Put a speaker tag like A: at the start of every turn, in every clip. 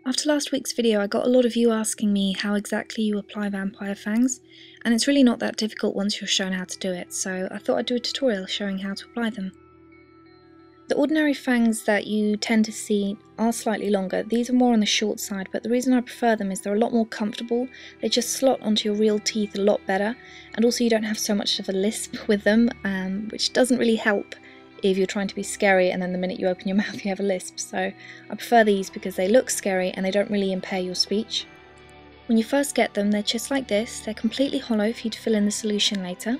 A: After last week's video, I got a lot of you asking me how exactly you apply vampire fangs, and it's really not that difficult once you're shown how to do it, so I thought I'd do a tutorial showing how to apply them. The ordinary fangs that you tend to see are slightly longer. These are more on the short side, but the reason I prefer them is they're a lot more comfortable. They just slot onto your real teeth a lot better, and also you don't have so much of a lisp with them, which doesn't really help if you're trying to be scary and then the minute you open your mouth you have a lisp. So I prefer these because they look scary and they don't really impair your speech. When you first get them, they're just like this. They're completely hollow for you to fill in the solution later.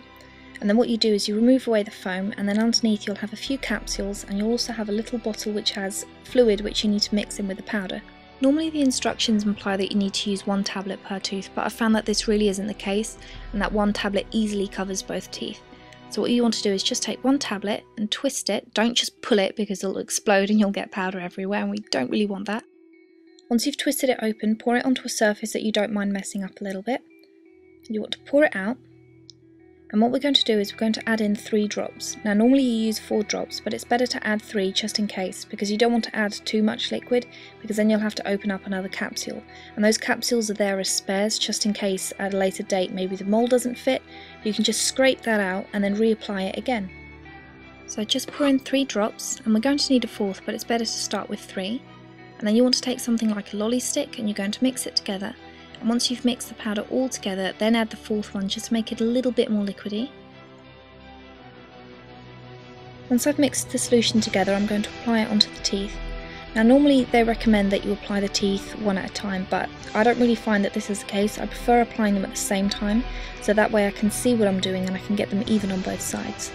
A: And then what you do is you remove away the foam, and then underneath you'll have a few capsules, and you'll also have a little bottle which has fluid which you need to mix in with the powder. Normally the instructions imply that you need to use 1 tablet per tooth, but I found that this really isn't the case, and that 1 tablet easily covers both teeth. So what you want to do is just take 1 tablet and twist it. Don't just pull it because it'll explode and you'll get powder everywhere, and we don't really want that. Once you've twisted it open, pour it onto a surface that you don't mind messing up a little bit. You want to pour it out. And what we're going to do is we're going to add in 3 drops. Now normally you use 4 drops, but it's better to add 3 just in case, because you don't want to add too much liquid, because then you'll have to open up another capsule. And those capsules are there as spares, just in case at a later date maybe the mold doesn't fit. You can just scrape that out and then reapply it again. So just pour in 3 drops, and we're going to need a 4th, but it's better to start with 3. And then you want to take something like a lolly stick and you're going to mix it together. And once you've mixed the powder all together, then add the 4th one just to make it a little bit more liquidy. Once I've mixed the solution together, I'm going to apply it onto the teeth. Now normally they recommend that you apply the teeth one at a time, but I don't really find that this is the case. I prefer applying them at the same time, so that way I can see what I'm doing and I can get them even on both sides.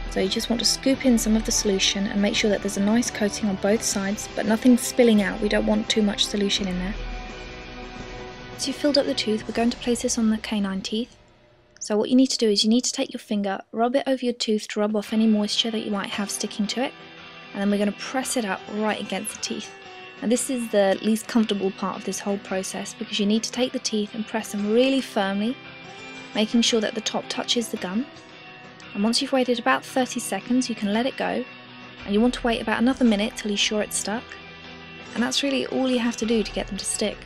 A: So you just want to scoop in some of the solution and make sure that there's a nice coating on both sides, but nothing spilling out. We don't want too much solution in there. Once you've filled up the tooth, we're going to place this on the canine teeth. So what you need to do is you need to take your finger, rub it over your tooth to rub off any moisture that you might have sticking to it, and then we're going to press it up right against the teeth. And this is the least comfortable part of this whole process, because you need to take the teeth and press them really firmly, making sure that the top touches the gum. And once you've waited about 30 seconds, you can let it go, and you want to wait about another minute till you're sure it's stuck. And that's really all you have to do to get them to stick.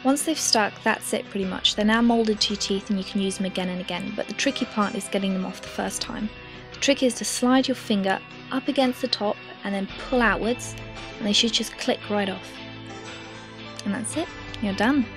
A: Once they've stuck, that's it pretty much. They're now moulded to your teeth and you can use them again and again, but the tricky part is getting them off the first time. The trick is to slide your finger up against the top and then pull outwards, and they should just click right off. And that's it, you're done.